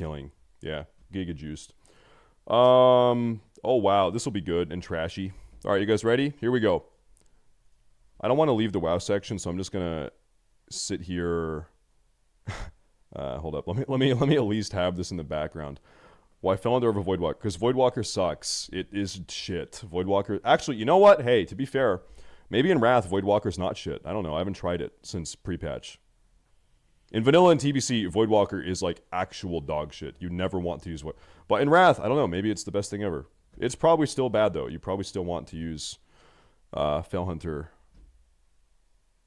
killing. Yeah, giga juiced. Oh wow, this will be good and trashy. All right, you guys ready? Here we go. I don't want to leave the WoW section, so I'm just gonna sit here. Hold up. Let me at least have this in the background. Why fell under over Voidwalker? Because Voidwalker sucks. It is shit. Voidwalker. Actually, you know what? Hey, to be fair, maybe in Wrath, Voidwalker's not shit. I don't know. I haven't tried it since pre-patch. In Vanilla and TBC, Voidwalker is like actual dog shit. You never want to use Void. But in Wrath, I don't know. Maybe it's the best thing ever. It's probably still bad though. You probably still want to use Felhunter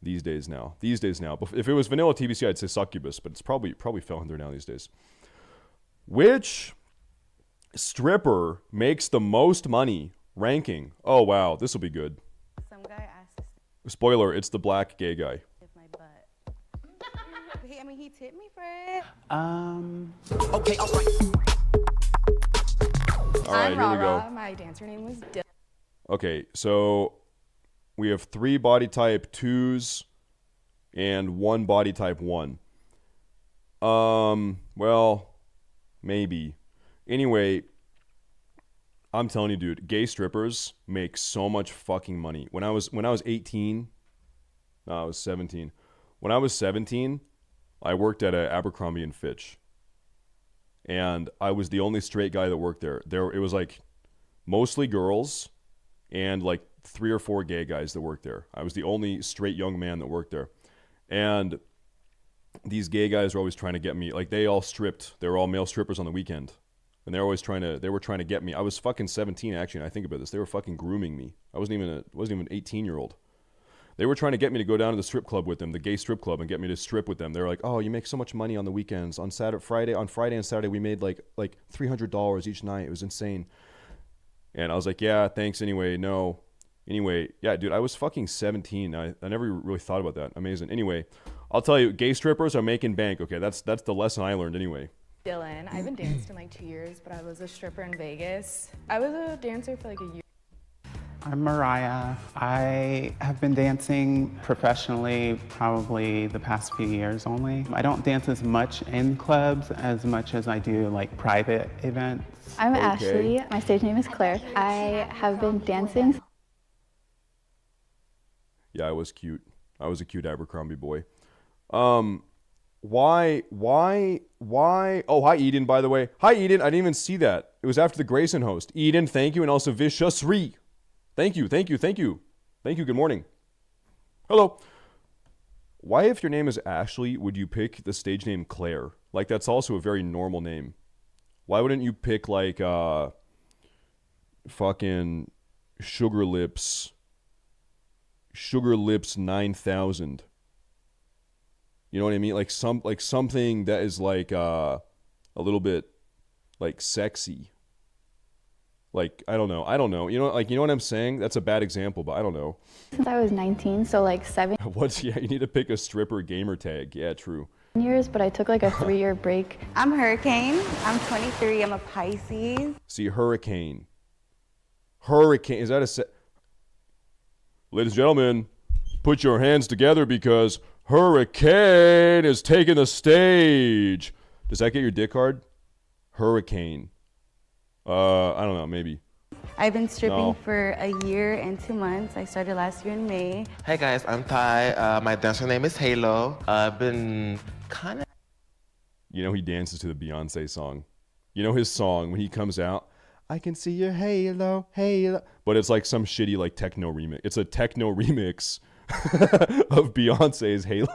these days now. If it was Vanilla TBC, I'd say Succubus, but it's probably Felhunter now these days. Which stripper makes the most money ranking? Oh wow, this will be good. Some guy asked to Spoiler, it's the black gay guy. sniff my butt. I mean, he tipped me for it. Okay, all right. All right, here we go. My dancer name was Dylan. Okay, so we have 3 body type 2s and 1 body type 1. Well, maybe. Anyway, I'm telling you, dude, gay strippers make so much fucking money. When I was 18, no, I was 17. When I was 17, I worked at a Abercrombie and Fitch. And I was the only straight guy that worked there. It was like mostly girls and like 3 or 4 gay guys that worked there. I was the only straight young man that worked there. And these gay guys were always trying to get me. Like they all stripped. They were all male strippers on the weekend. And they were trying to get me. I was fucking 17 actually, and I think about this. They were fucking grooming me. I wasn't even an 18-year-old. They were trying to get me to go down to the strip club with them, the gay strip club, and get me to strip with them. They were like, "Oh, you make so much money on the weekends. On Friday and Saturday, we made like $300 each night. It was insane." And I was like, "Yeah, thanks anyway." No. Anyway, yeah, dude, I was fucking 17. I never really thought about that. Amazing. Anyway, I'll tell you, gay strippers are making bank. Okay, that's the lesson I learned anyway. Dylan. I haven't danced in like 2 years, but I was a stripper in Vegas. I was a dancer for like a year. I'm Mariah. I have been dancing professionally probably the past few years only. I don't dance as much in clubs as much as I do like private events. I'm Ashley. My stage name is Claire. I have been dancing. Yeah, I was cute. I was a cute Abercrombie boy. Why? Oh, hi, Eden, by the way. Hi, Eden. I didn't even see that. It was after the Grayson host. Eden, thank you. And also Vicious3. Thank you. Good morning. Hello. Why, if your name is Ashley, would you pick the stage name Claire? Like, that's also a very normal name. Why wouldn't you pick, like, fucking Sugar Lips 9000? You know what I mean? Like something that is like a little bit like sexy. Like I don't know. You know what I'm saying? That's a bad example, but I don't know. Since I was 19, so like 7 Yeah, you need to pick a stripper gamer tag. Yeah, true. years, but I took like a 3-year break. I'm Hurricane. I'm 23. I'm a Pisces. See, Hurricane. Is that Ladies and gentlemen, put your hands together because Hurricane is taking the stage. Does that get your dick hard? Hurricane. I don't know, maybe. I've been stripping for a year and 2 months. I started last year in May. Hey guys, I'm Ty. My dancer name is Halo. I've been kind of... You know he dances to the Beyonce song. You know his song when he comes out? I can see your halo, halo. But it's like some shitty like techno remix. It's a techno remix of Beyonce's Halo.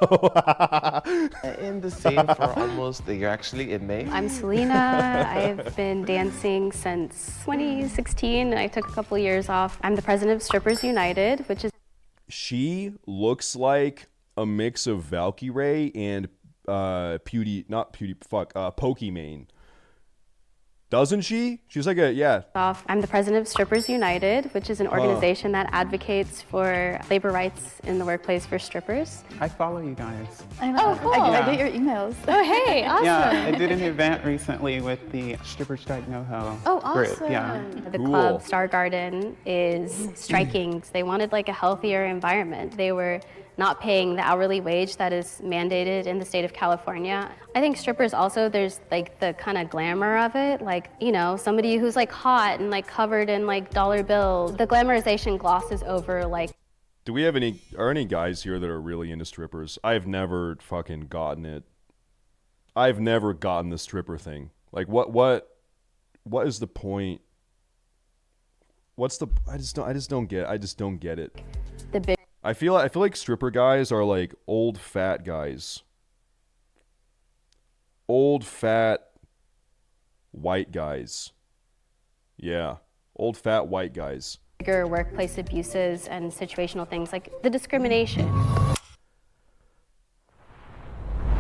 in the scene for almost a year, actually, in May. I'm Selena. I've been dancing since 2016. I took a couple years off. I'm the president of Strippers United, which is... She looks like a mix of Valkyrie and Pokimane. Doesn't she? She's like I'm the president of Strippers United, which is an organization that advocates for labor rights in the workplace for strippers. I follow you guys. I know. Oh, cool. I get your emails. Oh, hey, awesome. Yeah, I did an event recently with the Stripper Strike NoHo group. Awesome. Yeah. The Cool. club, Star Garden, is striking. They wanted like a healthier environment. They were not paying the hourly wage that is mandated in the state of California. I think strippers also, there's like the kind of glamour of it, like, you know, somebody who's like hot and like covered in like dollar bills. The glamorization glosses over like. Do we have any guys here that are really into strippers? I've never fucking gotten it. I've never gotten the stripper thing. Like what is the point? I just don't get it. I feel like stripper guys are like old fat guys. Old fat white guys. Yeah, old fat white guys. Bigger workplace abuses and situational things like the discrimination.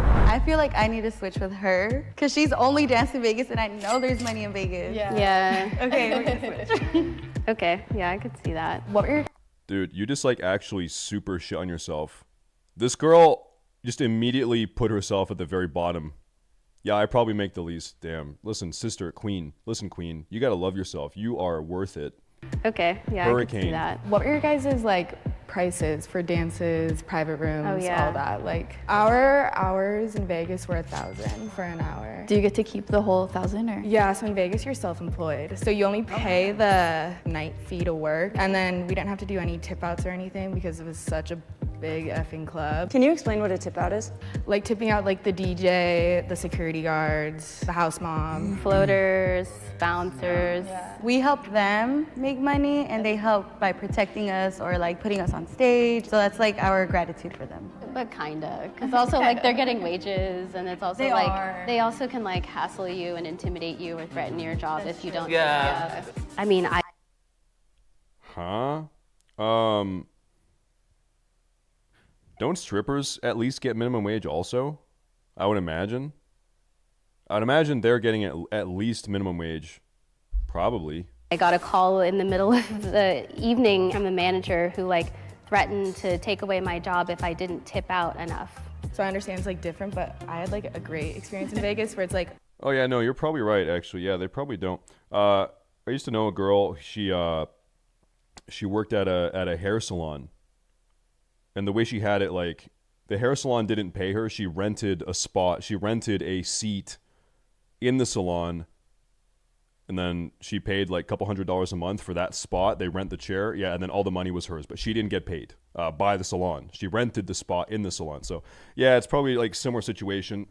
I feel like I need to switch with her because she's only danced in Vegas and I know there's money in Vegas. Yeah. Okay, we're gonna switch. Okay, yeah, I could see that. What were your... Dude, you just like actually super shit on yourself. This girl just immediately put herself at the very bottom. Yeah, I probably make the least. Damn. Listen, sister, queen. Listen, queen. You gotta love yourself. You are worth it. Okay, yeah, Hurricane. I could see that. What were your guys' like prices for dances, private rooms, Oh, yeah. all that? Like our hours in Vegas were $1,000 for an hour. Do you get to keep the whole 1,000 or? Yeah, so in Vegas you're self-employed. So you only pay the night fee to work, and then we didn't have to do any tip outs or anything because it was such a big effing club. Can you explain what a tip out is? Like tipping out like the DJ, the security guards, the house mom. Floaters, bouncers. We help them make money and they help by protecting us or like putting us on stage. So that's like our gratitude for them. But kinda, because also like they're getting wages, and it's also They like are. they also can like hassle you and intimidate you or threaten your job if you don't. Yeah. I mean, Huh? Don't strippers at least get minimum wage also? I would imagine. I'd imagine they're getting at least minimum wage. Probably. I got a call in the middle of the evening from the manager who like threatened to take away my job if I didn't tip out enough. So I understand it's like different, but I had like a great experience in Vegas where it's like, Oh yeah, no, you're probably right actually. Yeah, they probably don't. I used to know a girl, she worked at a hair salon. And the way she had it, like, the hair salon didn't pay her. She rented a spot. She rented a seat in the salon. And then she paid like a couple $100s a month for that spot. They rent the chair. Yeah, and then all the money was hers. But she didn't get paid by the salon. She rented the spot in the salon. So, yeah, it's probably like similar situation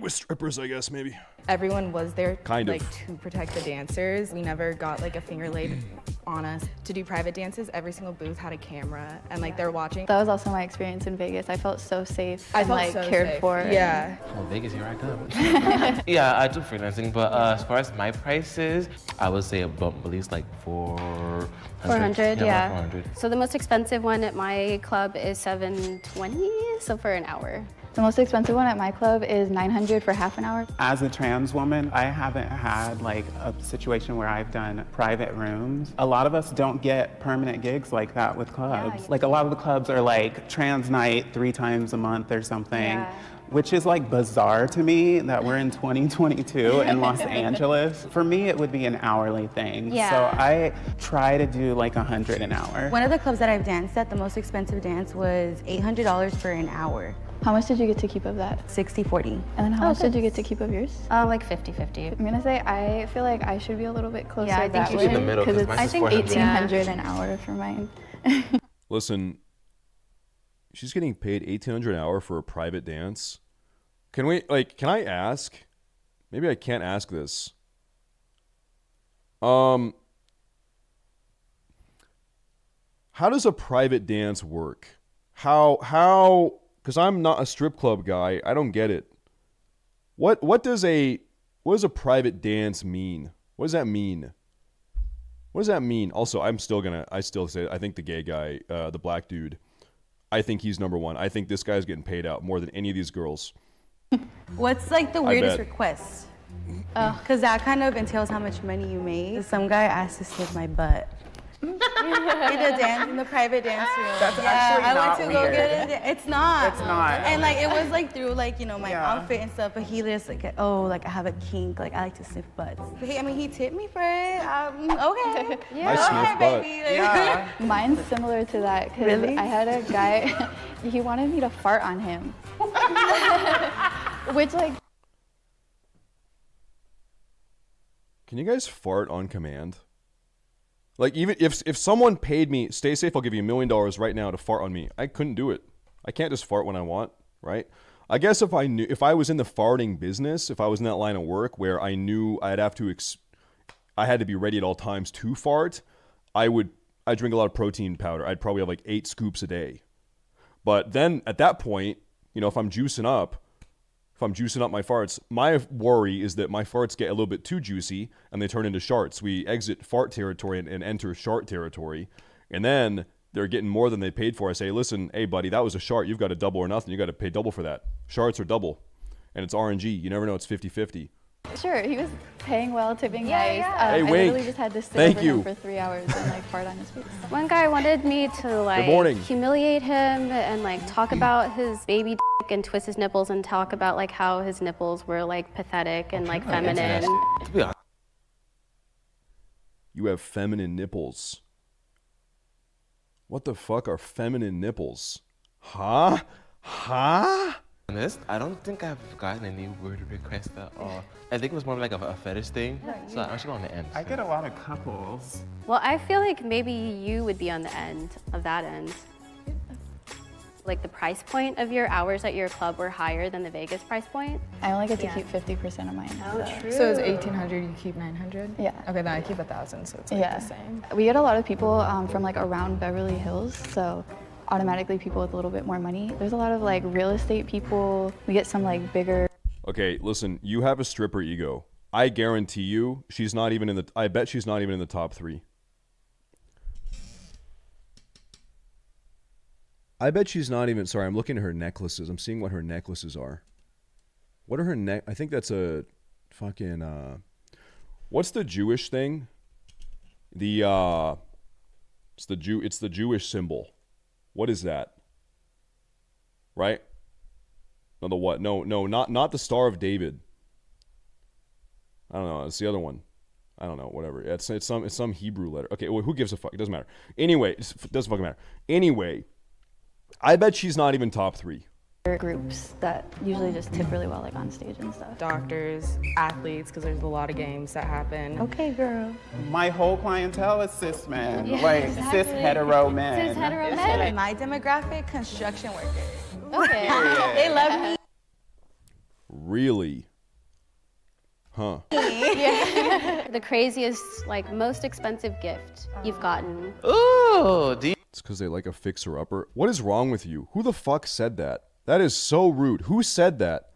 with strippers, I guess, maybe. everyone was there Kind of. to protect the dancers. We never got like a finger laid on us. To do private dances, every single booth had a camera and like they're watching. That was also my experience in Vegas. I felt so safe I and felt like so cared safe. for. Yeah. Oh, Vegas, here I come. Yeah, I do freelancing, but as far as my prices, I would say at least like 400. 400, yeah. 400. So the most expensive one at my club is $720, so for an hour. The most expensive one at my club is $900 for half an hour. As a trans woman, I haven't had like a situation where I've done private rooms. A lot of us don't get permanent gigs like that with clubs. Like a lot of the clubs are like trans night 3 times a month or something. Which is like bizarre to me that we're in 2022 in Los Angeles. For me, it would be an hourly thing. Yeah. So I try to do like 100 an hour. One of the clubs that I've danced at, the most expensive dance was $800 for an hour. How much did you get to keep of that? 60-40. And then how much did you get to keep of yours? Like 50-50. I'm gonna say I feel like I should be a little bit closer. Yeah, I think that you way, should. In the middle, because 'cause mine I is think 400. $1,800 an hour for mine. Listen, she's getting paid $1,800 an hour for a private dance. Can I ask? Maybe I can't ask this. How does a private dance work? How, because I'm not a strip club guy, I don't get it. What does a private dance mean? What does that mean? What does that mean? Also, I still say, I think the gay guy, the black dude, I think he's number one. I think this guy's getting paid out more than any of these girls. What's like the weirdest bet. request? Because that kind of entails how much money you made. Some guy asked to stick my butt. in the dance, in the private dance room. That's yeah, actually I not went to go weird. get it. It's not. It's not. And like it was like through like, you know, my Yeah. outfit and stuff, but he just like, oh, like I have a kink, like I like to sniff butts. I mean, he tipped me for it. Okay. I sniff butt. baby. Yeah. Mine's similar to that because Really? I had a guy, he wanted me to fart on him. Which like, Can you guys fart on command? Like, even if someone paid me, stay safe, I'll give you $1 million right now to fart on me. I couldn't do it. I can't just fart when I want, right? I guess if I was in the farting business, if I was in that line of work where I knew I had to be ready at all times to fart, I'd drink a lot of protein powder. I'd probably have like 8 scoops a day. But then at that point, you know, if I'm juicing up my farts, my worry is that my farts get a little bit too juicy and they turn into sharts. We exit fart territory and enter shart territory. And then they're getting more than they paid for. I say, listen, hey, buddy, that was a shart. You've got to double or nothing. You got to pay double for that. Sharts are double. And it's RNG. You never know. It's 50-50. sure, he was paying well, tipping Yeah, nice. yeah. Hey, I wink. literally just had to sit Thank over you. him for 3 hours and like fart on his face. One guy wanted me to like morning. humiliate him and like talk about his baby dick and twist his nipples and talk about like how his nipples were like pathetic and like feminine. To be honest, You have feminine nipples. What the fuck are feminine nipples? Huh? I don't think I've gotten any weird requests at all. I think it was more like a fetish thing. So I'm actually on the end. I get a lot of couples. Well, I feel like maybe you would be on the end of that end. Like the price point of your hours at your club were higher than the Vegas price point. I only get to keep 50% of mine. So it's 1,800, you keep 900? Yeah. Okay, then I keep 1,000, so it's like Yeah. the same. We get a lot of people from like around Beverly Hills, so automatically people with a little bit more money. There's a lot of like real estate people. We get some like bigger. Okay, listen, you have a stripper ego. I guarantee you, I bet she's not even in the top 3. I bet she's not even, sorry, I'm looking at her necklaces. I'm seeing what her necklaces are. What are her I think that's a fucking, what's the Jewish thing? It's the Jewish symbol. What is that? Right? No, the what? No, not the Star of David. I don't know. It's the other one. I don't know. Whatever. It's some Hebrew letter. Okay. Well, who gives a fuck? It doesn't matter. Anyway, it doesn't fucking matter. Anyway, I bet she's not even top 3. Groups that usually just tip really well, like on stage and stuff. Doctors, athletes, because there's a lot of games that happen. Okay, girl. My whole clientele is cis men, like cis hetero men. Cis hetero men. My demographic, construction workers. Okay. They love me. Really? Huh. The craziest, like most expensive gift you've gotten. Ooh, It's because they like a fixer-upper. What is wrong with you? Who the fuck said that? That is so rude. Who said that?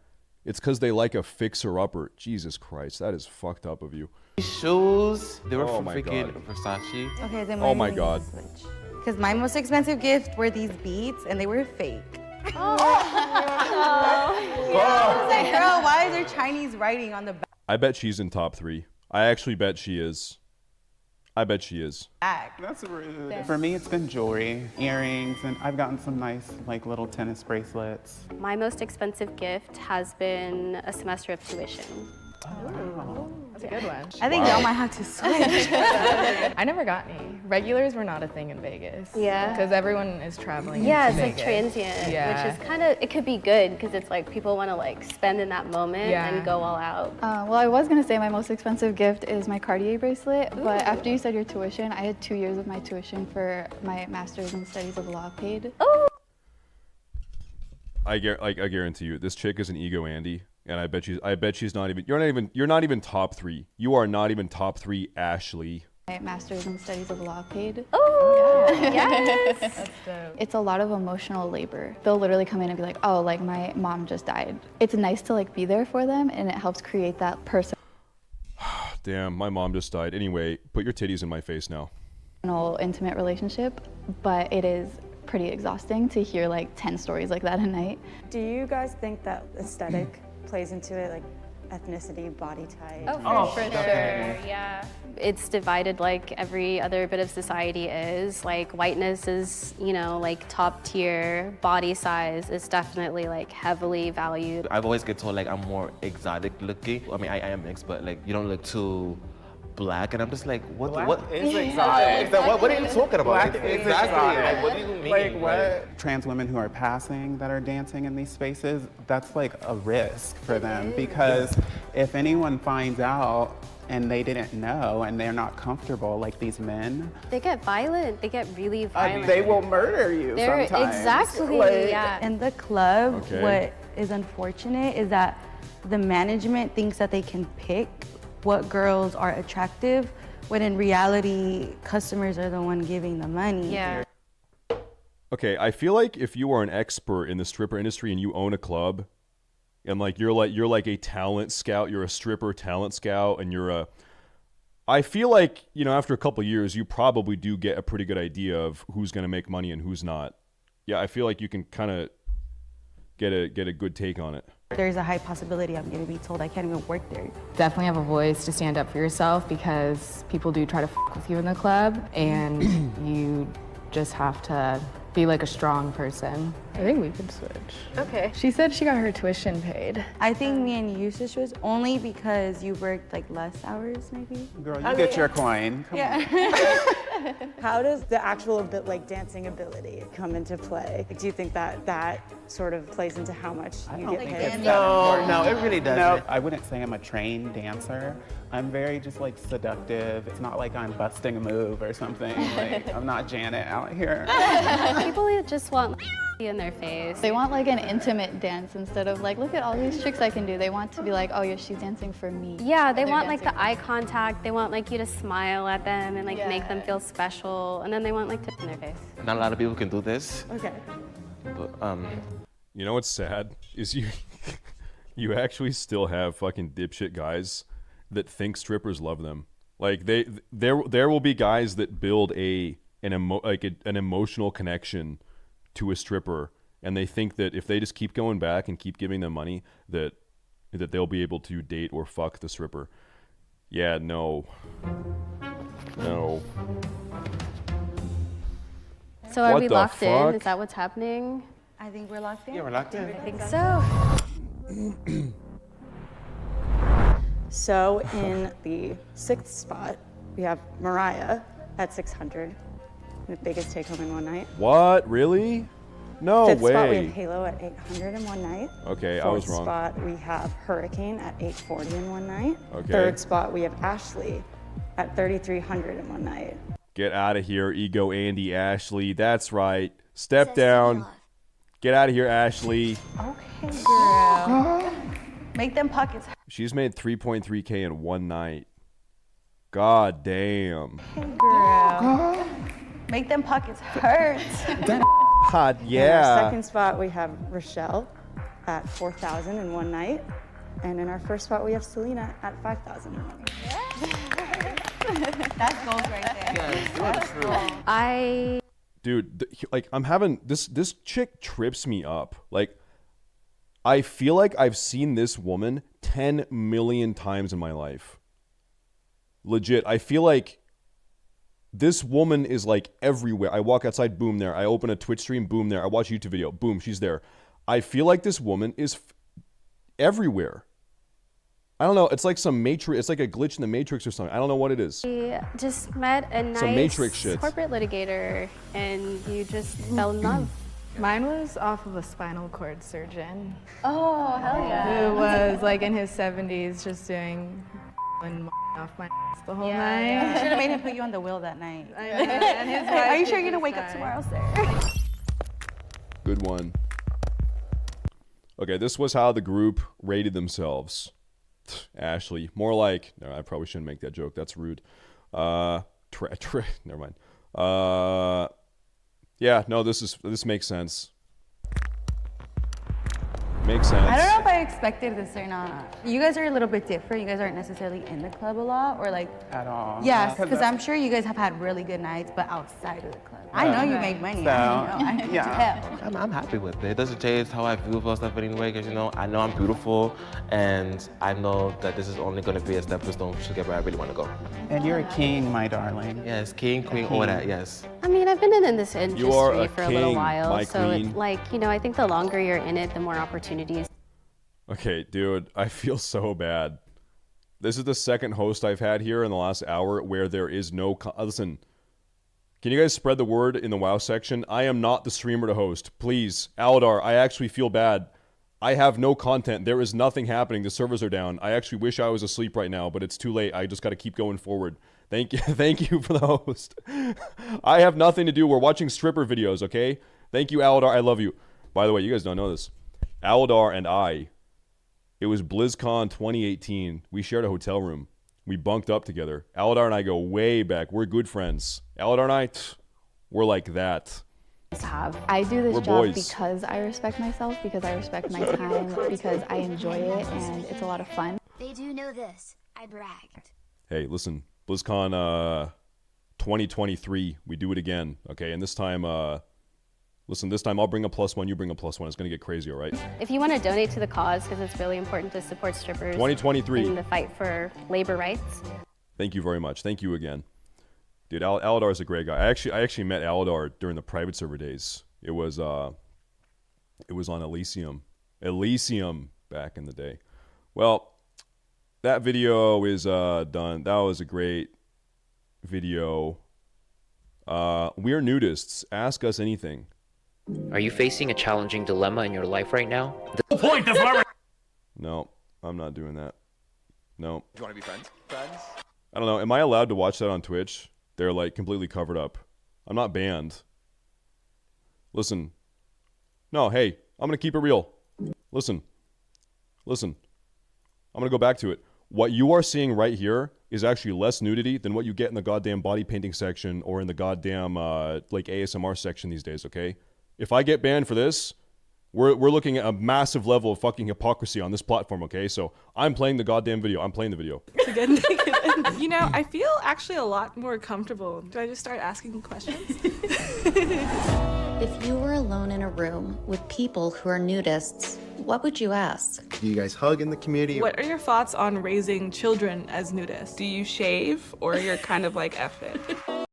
It's because they like a fixer-upper. Jesus Christ, that is fucked up of you. shoes, they were Oh from my freaking God. Versace. Okay, then Oh my God. Because my most expensive gift were these beats, and they were fake. I was like, girl, why is there Chinese writing on the I bet she's in top 3. I actually bet she is. I bet she is. back? That's rude. For me, it's been jewelry, earrings, and I've gotten some nice, like, little tennis bracelets. My most expensive gift has been a semester of tuition. That's a good one. I think y'all might have to switch. I never got any. Regulars were not a thing in Vegas. Yeah. Because everyone is traveling. Yeah, into it's like Vegas. transient, Yeah. which is kind of, it could be good because it's like people want to like spend in that moment Yeah. and go all out. Well, I was gonna say my most expensive gift is my Cartier bracelet, but after you said your tuition, I had 2 years of my tuition for my master's in studies of law paid. Oh, I guarantee you, this chick is an ego Andy, and I bet she's not even. You're not even top 3. You are not even top 3, Ashley. My master's in studies of law paid. oh, yes. That's dope. It's a lot of emotional labor. They'll literally come in and be like, oh, like my mom just died. It's nice to like be there for them, and it helps create that personal, Damn, my mom just died. Anyway, put your titties in my face now. intimate relationship, but it is pretty exhausting to hear like 10 stories like that a night. Do you guys think that aesthetic plays into it? Like, ethnicity, body type. Oh, for sure, yeah. It's divided like every other bit of society is. Like whiteness is, you know, like top tier. Body size is definitely like heavily valued. I've always get told like I'm more exotic looking. I mean, I am mixed, but like you don't look too black, and I'm just like, what is exotic? What are you talking about? Black is Exactly. Like, what do you mean? Like what? Trans women who are passing that are dancing in these spaces, that's like a risk for them because if anyone finds out and they didn't know and they're not comfortable, like these men, They get violent. They get really violent. they will murder you They're sometimes. exactly, Like, yeah. In the club, Okay. what is unfortunate is that the management thinks that they can pick what girls are attractive, when in reality, customers are the one giving the money. Yeah. Okay, I feel like if you are an expert in the stripper industry and you own a club, and like you're like a talent scout, you're a stripper talent scout, and I feel like, you know, after a couple of years, you probably do get a pretty good idea of who's going to make money and who's not. Yeah, I feel like you can kind of get a good take on it. There's a high possibility I'm gonna be told I can't even work there. Definitely have a voice to stand up for yourself because people do try to f with you in the club, and you just have to be like a strong person. I think we could switch. Okay. She said she got her tuition paid. I think me and you should switch only because you worked like less hours, maybe. Girl, you get your coin. Come on. How does the actual dancing ability come into play? Do you think that sort of plays into how much you don't get think paid? it's No, it really doesn't. No, I wouldn't say I'm a trained dancer. I'm very just like seductive. It's not like I'm busting a move or something. Like I'm not Janet out here. People just want in their face. They want like an intimate dance instead of like, look at all these tricks I can do. They want to be like, oh yeah, she's dancing for me. Yeah, they And they're want like the dancing eye contact. They want like you to smile at them and like make them Yeah. feel special. And then they want like to in their face. Not a lot of people can do this. Okay. But You know what's sad is you actually still have fucking dipshit guys that think strippers love them. Like there will be guys that build an emotional connection to a stripper, and they think that if they just keep going back and keep giving them money, that they'll be able to date or fuck the stripper. Yeah, no. So are What we the locked in? fuck? Is that what's happening? I think we're locked in. yeah, we're locked in. I think so. So in the 6th spot, we have Mariah at 600, the biggest take home in one night. What? Really? No 5th spot, we way. have Halo at 800 in one night. Okay, I was 4th wrong. spot, we have Hurricane at 840 in one night. Okay. 3rd spot, we have Ashley at 3,300 in one night. Get out of here, Ego Andy Ashley. That's right. Step down. Get out of here, Ashley. Okay, girl. Make them pockets. She's made 3.3K in one night. God damn. Hey, girl. Make them pockets hurt. Hot, In our yeah. 2nd spot, we have Rochelle at 4,000 in one night. And in our 1st spot, we have Selena at 5,000 in one night. That's gold right there. Dude, like I'm having this chick trips me up. Like I feel like I've seen this woman 10 million times in my life. Legit. I feel like this woman is like everywhere. I walk outside, boom, there. I open a Twitch stream, boom, there. I watch a YouTube video, boom, she's there. I feel like this woman is everywhere. I don't know. It's like some matrix. It's like a glitch in the matrix or something. I don't know what it is. We just met a nice Matrix shit. corporate litigator, and you just fell in love. Mine was off of a spinal cord surgeon Oh, hell yeah. who was like in his 70s just doing and off my ass the whole night. Should have made him put you on the wheel that night. And his wife Are you did sure you're gonna just wake up die. tomorrow, sir? Good one. Okay, this was how the group rated themselves. Ashley, more like, no, I probably shouldn't make that joke. That's rude. Never mind. Yeah, no, this makes sense. Makes sense. I don't know if I expected this or not. You guys are a little bit different. You guys aren't necessarily in the club a lot, or like. At all. Yes, because I'm sure you guys have had really good nights, but outside of the club. I know you make money. So, I can yeah. tell. I'm happy with it. It doesn't change how I feel about stuff anyway, because, you know, I know I'm beautiful, and I know that this is only going to be a stepping stone to get where I really want to go. And you're a king, my darling. Yes, king, queen, all that, yes. I mean, I've been in this industry are a for a little king, while, my so queen. it's like, you know, I think the longer you're in it, the more opportunities. Okay, dude, I feel so bad. This is the second host I've had here in the last hour where there is no... Listen, can you guys spread the word in the WoW section? I am not the streamer to host. Please, Aladar, I actually feel bad. I have no content. There is nothing happening. The servers are down. I actually wish I was asleep right now, but it's too late. I just got to keep going forward. Thank you. Thank you for the host. I have nothing to do. We're watching stripper videos, okay? Thank you, Aladar. I love you. By the way, you guys don't know this. Aladar and I... It was BlizzCon 2018. We shared a hotel room. We bunked up together. Aladar and I go way back. We're good friends. Aladar and I, we're like that. I do this We're job boys. because I respect myself, because I respect my time, because I enjoy it, and it's a lot of fun. They do know this. I bragged. Hey, listen. BlizzCon 2023. We do it again. Okay, and this time... Listen, this time I'll bring a +1, you bring a +1. It's going to get crazy, all right? If you want to donate to the cause, because it's really important to support strippers 2023. in the fight for labor rights. Thank you very much. Thank you again. Dude, Aladar is a great guy. I actually met Aladar during the private server days. It was on Elysium. Elysium back in the day. Well, that video is done. That was a great video. We're nudists. Ask us anything. Are you facing a challenging dilemma in your life right now? No, I'm not doing that. No. Do you want to be friends? Friends? I don't know. Am I allowed to watch that on Twitch? They're like completely covered up. I'm not banned. Listen. No, hey, I'm going to keep it real. Listen. Listen. I'm going to go back to it. What you are seeing right here is actually less nudity than what you get in the goddamn body painting section or in the goddamn like ASMR section these days, okay? If I get banned for this, we're looking at a massive level of fucking hypocrisy on this platform, okay? So I'm playing the goddamn video. I'm playing the video. To get naked. You know, I feel actually a lot more comfortable. Do I just start asking questions? If you were alone in a room with people who are nudists, what would you ask? Do you guys hug in the community? What are your thoughts on raising children as nudists? Do you shave or you're kind of like F it?